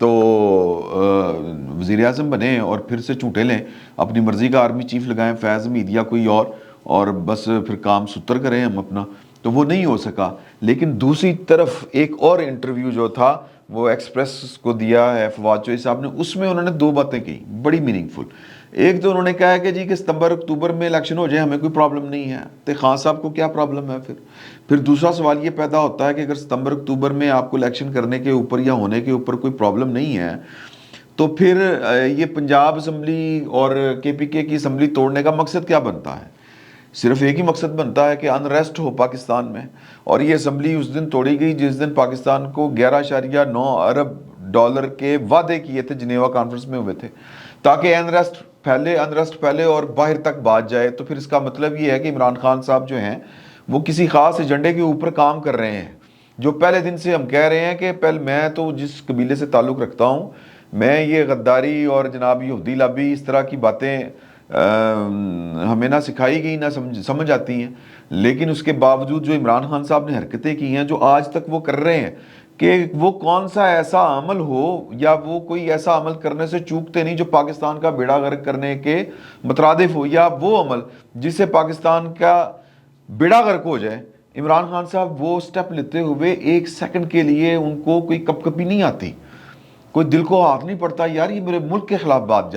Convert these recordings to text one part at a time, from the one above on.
تو وزیر اعظم بنے اور پھر سے چونٹے لیں، اپنی مرضی کا آرمی چیف لگائیں، فیض حمید یا کوئی اور بس پھر کام ستر کریں ہم اپنا، تو وہ نہیں ہو سکا۔ لیکن دوسری طرف ایک اور انٹرویو جو تھا وہ ایکسپریس کو دیا ہے فواد چوہدری صاحب نے، اس میں انہوں نے دو باتیں کی بڑی میننگ فل۔ ایک تو انہوں نے کہا ہے کہ جی کہ ستمبر اکتوبر میں الیکشن ہو جائے، ہمیں کوئی پرابلم نہیں ہے، تو خان صاحب کو کیا پرابلم ہے؟ پھر دوسرا سوال یہ پیدا ہوتا ہے کہ اگر ستمبر اکتوبر میں آپ کو الیکشن کرنے کے اوپر یا ہونے کے اوپر کوئی پرابلم نہیں ہے، تو پھر یہ پنجاب اسمبلی اور کے پی کے کی اسمبلی توڑنے کا مقصد کیا بنتا ہے؟ صرف ایک ہی مقصد بنتا ہے کہ انریسٹ ہو پاکستان میں، اور یہ اسمبلی اس دن توڑی گئی جس دن پاکستان کو 11.9 ارب ڈالر کے وعدے کیے تھے، جنیوا کانفرنس میں ہوئے تھے، تاکہ انریسٹ پھیلے اور باہر تک بات جائے۔ تو پھر اس کا مطلب یہ ہے کہ عمران خان صاحب جو ہیں وہ کسی خاص ایجنڈے کے اوپر کام کر رہے ہیں، جو پہلے دن سے ہم کہہ رہے ہیں کہ میں تو جس قبیلے سے تعلق رکھتا ہوں، میں یہ غداری اور جناب یہودی لابی اس طرح کی باتیں ہمیں نہ سکھائی گئی نہ سمجھ آتی ہیں، لیکن اس کے باوجود جو عمران خان صاحب نے حرکتیں کی ہیں، جو آج تک وہ کر رہے ہیں، کہ وہ کون سا ایسا عمل ہو یا وہ کوئی ایسا عمل کرنے سے چوکتے نہیں جو پاکستان کا بیڑا غرق کرنے کے مترادف ہو، یا وہ عمل جس سے پاکستان کا بیڑا غرق ہو جائے، عمران خان صاحب وہ سٹیپ لیتے ہوئے ایک سیکنڈ کے لیے ان کو کوئی کپ کپی نہیں آتی، کوئی دل کو ہاتھ نہیں پڑتا یار یہ میرے ملک کے خلاف بات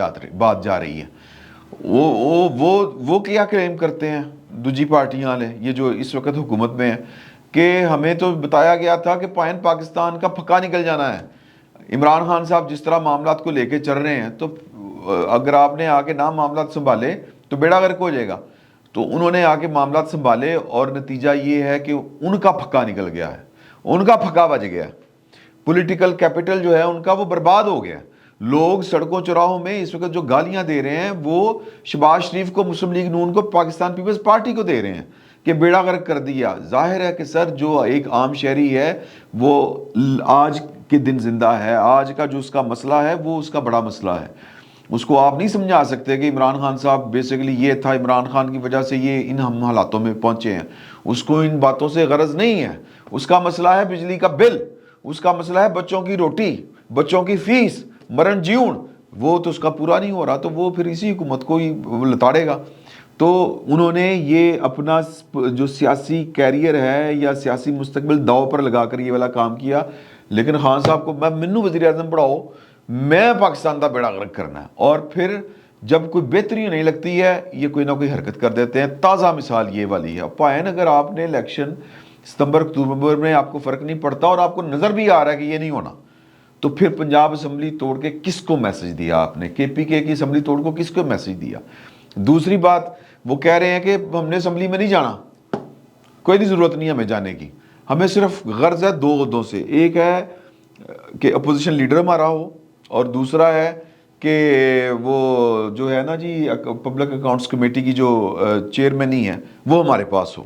جا رہی ہے۔ وہ کیا کلیم کرتے ہیں دوجی پارٹیاں والے، یہ جو اس وقت حکومت میں ہیں، کہ ہمیں تو بتایا گیا تھا کہ پائن پاکستان کا پھکا نکل جانا ہے۔ عمران خان صاحب جس طرح معاملات کو لے کے چل رہے ہیں، تو اگر آپ نے آگے نہ معاملات سنبھالے تو بیڑا غرق ہو جائے گا۔ تو انہوں نے آگے معاملات سنبھالے اور نتیجہ یہ ہے کہ ان کا پھکا نکل گیا ہے، ان کا پھکا بج گیا ہے، پولیٹیکل کیپٹل جو ہے ان کا وہ برباد ہو گیا ہے۔ لوگ سڑکوں چوراہوں میں اس وقت جو گالیاں دے رہے ہیں وہ شہباز شریف کو، مسلم لیگ نون کو، پاکستان پیپلز پارٹی کو دے رہے ہیں کہ بیڑا غرق کر دیا۔ ظاہر ہے کہ سر جو ایک عام شہری ہے وہ آج کے دن زندہ ہے، آج کا جو اس کا مسئلہ ہے وہ اس کا بڑا مسئلہ ہے، اس کو آپ نہیں سمجھا سکتے کہ عمران خان صاحب بیسیکلی یہ تھا، عمران خان کی وجہ سے یہ ان ہم حالاتوں میں پہنچے ہیں۔ اس کو ان باتوں سے غرض نہیں ہے، اس کا مسئلہ ہے بجلی کا بل، اس کا مسئلہ ہے بچوں کی روٹی، بچوں کی فیس، مرن جیون، وہ تو اس کا پورا نہیں ہو رہا، تو وہ پھر اسی حکومت کو ہی لتاڑے گا۔ تو انہوں نے یہ اپنا جو سیاسی کیریئر ہے یا سیاسی مستقبل داؤ پر لگا کر یہ والا کام کیا۔ لیکن خان صاحب کو منو وزیر اعظم پڑھاؤ، میں پاکستان کا بیڑا غرق کرنا ہے، اور پھر جب کوئی بہتری نہیں لگتی ہے یہ کوئی نہ کوئی حرکت کر دیتے ہیں۔ تازہ مثال یہ والی ہے پائن، اگر آپ نے الیکشن ستمبر اکتوبر میں آپ کو فرق نہیں پڑتا اور آپ کو نظر بھی آ رہا ہے کہ یہ نہیں ہونا، تو پھر پنجاب اسمبلی توڑ کے کس کو میسج دیا آپ نے؟ کے پی کے کی اسمبلی توڑ کو کس کو میسج دیا؟ دوسری بات، وہ کہہ رہے ہیں کہ ہم نے اسمبلی میں نہیں جانا، کوئی بھی ضرورت نہیں ہمیں جانے کی، ہمیں صرف غرض ہے دو عہدوں سے، ایک ہے کہ اپوزیشن لیڈر ہمارا ہو، اور دوسرا ہے کہ وہ جو ہے نا جی پبلک اکاؤنٹس کمیٹی کی جو چیئرمین ہے وہ ہمارے پاس ہو۔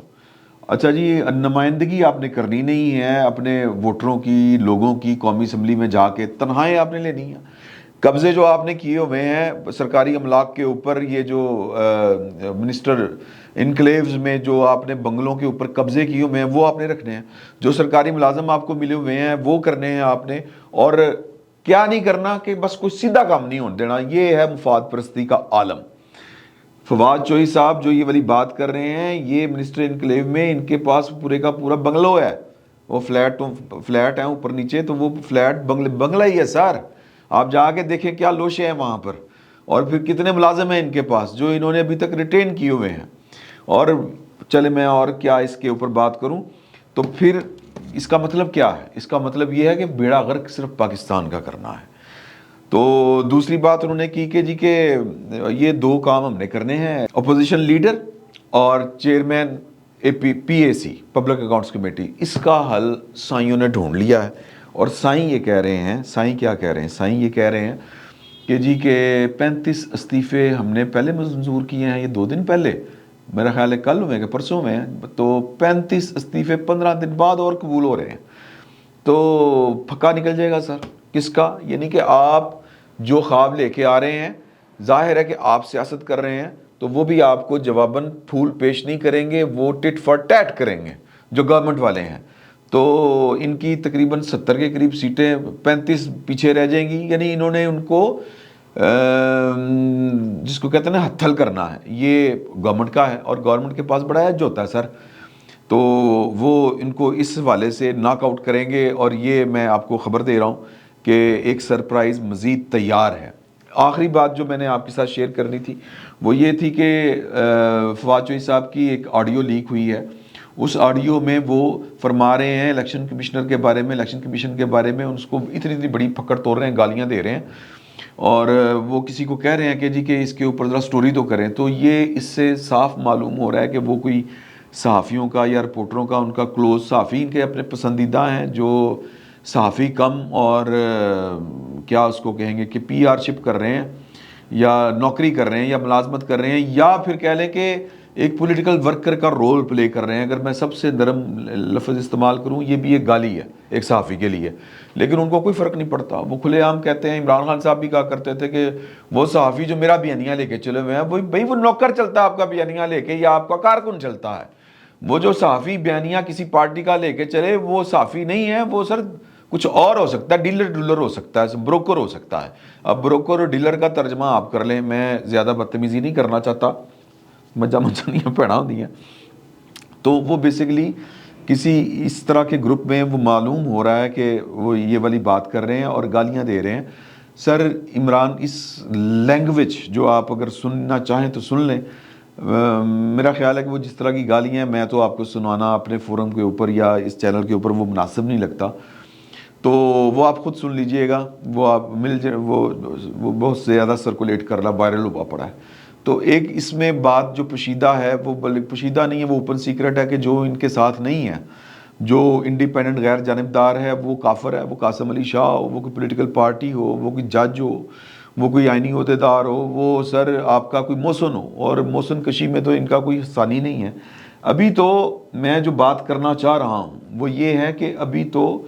اچھا جی، نمائندگی آپ نے کرنی نہیں ہے اپنے ووٹروں کی، لوگوں کی، قومی اسمبلی میں جا کے تنہائیں آپ نے لینی ہیں۔ قبضے جو آپ نے کیے ہوئے ہیں سرکاری املاک کے اوپر، یہ جو منسٹر انکلیوز میں جو آپ نے بنگلوں کے اوپر قبضے کیے ہوئے ہیں وہ آپ نے رکھنے ہیں، جو سرکاری ملازم آپ کو ملے ہوئے ہیں وہ کرنے ہیں آپ نے، اور کیا نہیں کرنا کہ بس کوئی سیدھا کام نہیں ہونے دینا۔ یہ ہے مفاد پرستی کا عالم۔ فواد چوہدری صاحب جو یہ والی بات کر رہے ہیں، یہ منسٹر انکلیو میں ان کے پاس پورے کا پورا بنگلو ہے، وہ فلیٹ ہیں اوپر نیچے، تو وہ فلیٹ بنگلہ ہی ہے سر۔ آپ جا کے دیکھیں کیا لوشے ہیں وہاں پر، اور پھر کتنے ملازم ہیں ان کے پاس جو انہوں نے ابھی تک ریٹین کیے ہوئے ہیں۔ اور چلے میں اور کیا اس کے اوپر بات کروں، تو پھر اس کا مطلب کیا ہے؟ اس کا مطلب یہ ہے کہ بیڑا غرق صرف پاکستان کا کرنا ہے۔ تو دوسری بات انہوں نے کی کہ جی کہ یہ دو کام ہم نے کرنے ہیں، اپوزیشن لیڈر اور چیئرمین پی اے سی پبلک اکاؤنٹس کمیٹی، اس کا حل سائیوں نے ڈھونڈ لیا ہے۔ اور سائیں یہ کہہ رہے ہیں، سائیں کیا کہہ رہے ہیں؟ سائیں یہ کہہ رہے ہیں کہ جی کہ 35 استعفے ہم نے پہلے منظور کیے ہیں، یہ 2 دن پہلے، میرا خیال ہے کل ہوئے کہ پرسوں میں، تو 35 استعفے 15 دن بعد اور قبول ہو رہے ہیں، تو پھکا نکل جائے گا سر۔ کس کا؟ یعنی کہ آپ جو خواب لے کے آ رہے ہیں، ظاہر ہے کہ آپ سیاست کر رہے ہیں تو وہ بھی آپ کو جواباً پھول پیش نہیں کریں گے، وہ ٹٹ فار ٹیٹ کریں گے جو گورنمنٹ والے ہیں۔ تو ان کی تقریباً 70 کے قریب سیٹیں، 35 پیچھے رہ جائیں گی. یعنی انہوں نے ان کو جس کو کہتے ہیں نا ہتھل کرنا ہے، یہ گورنمنٹ کا ہے اور گورنمنٹ کے پاس بڑا ایج ہوتا ہے سر. تو وہ ان کو اس حوالے سے ناک آؤٹ کریں گے. اور یہ میں آپ کو خبر دے رہا ہوں کہ ایک سرپرائز مزید تیار ہے. آخری بات جو میں نے آپ کے ساتھ شیئر کرنی تھی وہ یہ تھی کہ فواد چوہی صاحب کی ایک آڈیو لیک ہوئی ہے. اس آڈیو میں وہ فرما رہے ہیں الیکشن کمشنر کے بارے میں، الیکشن کمیشن کے بارے میں، اس کو اتنی بڑی پکڑ توڑ رہے ہیں، گالیاں دے رہے ہیں، اور وہ کسی کو کہہ رہے ہیں کہ جی کہ اس کے اوپر ذرا سٹوری تو کریں. تو یہ اس سے صاف معلوم ہو رہا ہے کہ وہ کوئی صحافیوں کا یا رپورٹروں کا، ان کا کلوز صحافی ان کے اپنے پسندیدہ ہیں، جو صحافی کم اور کیا اس کو کہیں گے کہ پی آر شپ کر رہے ہیں یا نوکری کر رہے ہیں یا ملازمت کر رہے ہیں، یا پھر کہہ لیں کہ ایک پولیٹیکل ورکر کا رول پلے کر رہے ہیں. اگر میں سب سے نرم لفظ استعمال کروں، یہ بھی ایک گالی ہے ایک صحافی کے لیے، لیکن ان کو کوئی فرق نہیں پڑتا. وہ کھلے عام کہتے ہیں. عمران خان صاحب بھی کہا کرتے تھے کہ وہ صحافی جو میرا بیانیہ لے کے چلے ہوئے ہیں، وہ بھائی وہ نوکر چلتا ہے آپ کا بیانیہ لے کے یا آپ کا کارکن چلتا ہے. وہ جو صحافی بیانیہ کسی پارٹی کا لے کے چلے وہ صحافی نہیں ہے، وہ سر کچھ اور ہو سکتا ہے، ڈیلر ہو سکتا ہے، بروکر ہو سکتا ہے. اب بروکر اور ڈیلر کا ترجمہ آپ کر لیں، میں زیادہ بدتمیزی نہیں کرنا چاہتا، مجھا نہیں پڑھا ہوتی ہیں. تو وہ بیسیکلی کسی اس طرح کے گروپ میں وہ معلوم ہو رہا ہے کہ وہ یہ والی بات کر رہے ہیں اور گالیاں دے رہے ہیں. سر عمران اس لینگویج جو آپ اگر سننا چاہیں تو سن لیں. میرا خیال ہے کہ وہ جس طرح کی گالیاں ہیں، میں تو آپ کو سنانا اپنے فورم کے اوپر یا اس چینل کے اوپر وہ مناسب نہیں لگتا. تو وہ آپ خود سن لیجئے گا، وہ آپ وہ بہت زیادہ سرکولیٹ کر رہا، وائرل ہوا پڑا ہے. تو ایک اس میں بات جو پوشیدہ ہے، وہ بلکہ پوشیدہ نہیں ہے، وہ اوپن سیکرٹ ہے کہ جو ان کے ساتھ نہیں ہے، جو انڈیپینڈنٹ غیر جانبدار ہے، وہ کافر ہے. وہ قاسم علی شاہ ہو، وہ کوئی پولیٹیکل پارٹی ہو، وہ کوئی جج ہو، وہ کوئی آئینی عہدیدار ہو، وہ سر آپ کا کوئی محسن ہو، اور محسن کشی میں تو ان کا کوئی ثانی نہیں ہے. ابھی تو میں جو بات کرنا چاہ رہا ہوں وہ یہ ہے کہ ابھی تو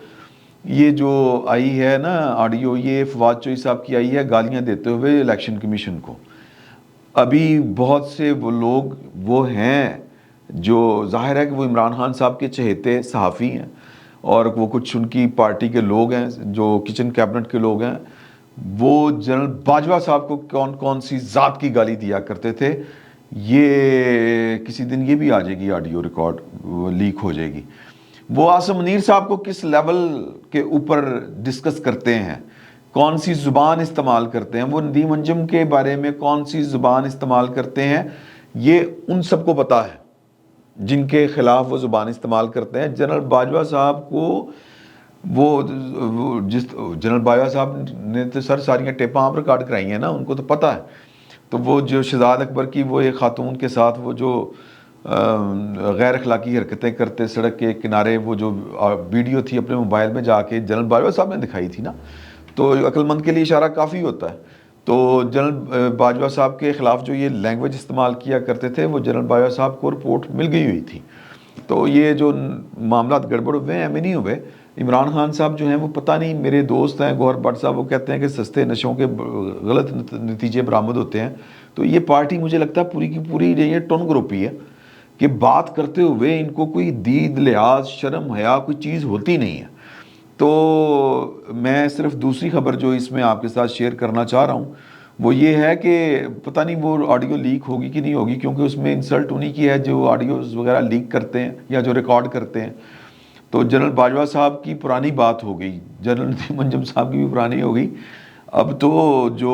یہ جو آئی ہے نا آڈیو، یہ فواد چوہی صاحب کی آئی ہے گالیاں دیتے ہوئے الیکشن کمیشن کو. ابھی بہت سے وہ لوگ وہ ہیں جو ظاہر ہے کہ وہ عمران خان صاحب کے چہیتے صحافی ہیں، اور وہ کچھ ان کی پارٹی کے لوگ ہیں جو کچن کیبنٹ کے لوگ ہیں، وہ جنرل باجوہ صاحب کو کون کون سی ذات کی گالی دیا کرتے تھے. یہ کسی دن یہ بھی آ جائے گی، آڈیو ریکارڈ لیک ہو جائے گی. وہ عاصم منیر صاحب کو کس لیول کے اوپر ڈسکس کرتے ہیں، کون سی زبان استعمال کرتے ہیں، وہ ندیم انجم کے بارے میں کون سی زبان استعمال کرتے ہیں، یہ ان سب کو پتہ ہے جن کے خلاف وہ زبان استعمال کرتے ہیں. جنرل باجوہ صاحب کو وہ جس جنرل باجوہ صاحب نے تو سر ساریاں ٹیپاں آپ ریکارڈ کرائی ہیں نا، ان کو تو پتہ ہے. تو وہ جو شہزاد اکبر کی وہ ایک خاتون کے ساتھ وہ جو غیر اخلاقی حرکتیں کرتے سڑک کے کنارے، وہ جو ویڈیو تھی اپنے موبائل میں جا کے جنرل باجوہ صاحب نے دکھائی تھی نا، تو عقل مند کے لیے اشارہ کافی ہوتا ہے. تو جنرل باجوہ صاحب کے خلاف جو یہ لینگویج استعمال کیا کرتے تھے، وہ جنرل باجوہ صاحب کو رپورٹ مل گئی ہوئی تھی. تو یہ جو معاملات گڑبڑ ہوئے ہیں ایمیں نہیں ہوئے. عمران خان صاحب جو ہیں وہ پتہ نہیں، میرے دوست ہیں گوہر بٹ صاحب، وہ کہتے ہیں کہ سستے نشوں کے غلط نتیجے برآمد ہوتے ہیں. تو یہ پارٹی مجھے لگتا ہے پوری کی پوری یہ ٹون گروپی ہے کہ بات کرتے ہوئے ان کو کوئی دید، لحاظ، شرم، حیا کوئی چیز ہوتی نہیں ہے. تو میں صرف دوسری خبر جو اس میں آپ کے ساتھ شیئر کرنا چاہ رہا ہوں وہ یہ ہے کہ پتہ نہیں وہ آڈیو لیک ہوگی کہ نہیں ہوگی، کیونکہ اس میں انسلٹ انہی کی ہے جو آڈیوز وغیرہ لیک کرتے ہیں یا جو ریکارڈ کرتے ہیں. تو جنرل باجوہ صاحب کی پرانی بات ہو گئی، جنرل ندیم انجم صاحب کی بھی پرانی ہو گئی. اب تو جو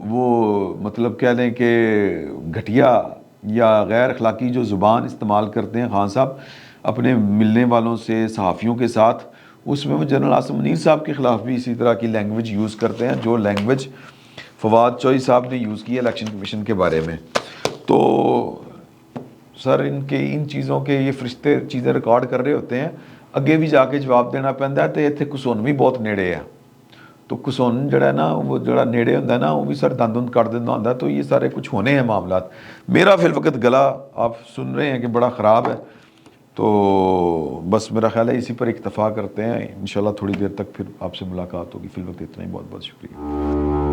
وہ مطلب کہہ لیں کہ گھٹیا یا غیر اخلاقی جو زبان استعمال کرتے ہیں خان صاحب اپنے ملنے والوں سے، صحافیوں کے ساتھ، اس میں وہ جنرل عاصم منیر صاحب کے خلاف بھی اسی طرح کی لینگویج یوز کرتے ہیں جو لینگویج فواد چوہی صاحب نے یوز کی ہے الیکشن کمیشن کے بارے میں. تو سر ان چیزوں کے یہ فرشتے چیزیں ریکارڈ کر رہے ہوتے ہیں، اگے بھی جا کے جواب دینا پہنتا ہے. تو اتنے کسون بھی بہت نیڑے ہے، تو کسون جڑا ہے نا وہ جڑا نیڑے ہوتا ہے نا وہ بھی سر دند کٹ دینا ہوتا ہے. تو یہ سارے کچھ ہونے ہیں معاملات. میرا فی الوقت گلا آپ سن رہے ہیں کہ بڑا خراب ہے، تو بس میرا خیال ہے اسی پر اکتفا کرتے ہیں. انشاءاللہ تھوڑی دیر تک پھر آپ سے ملاقات ہوگی. فی الوقت اتنا ہی. بہت بہت شکریہ.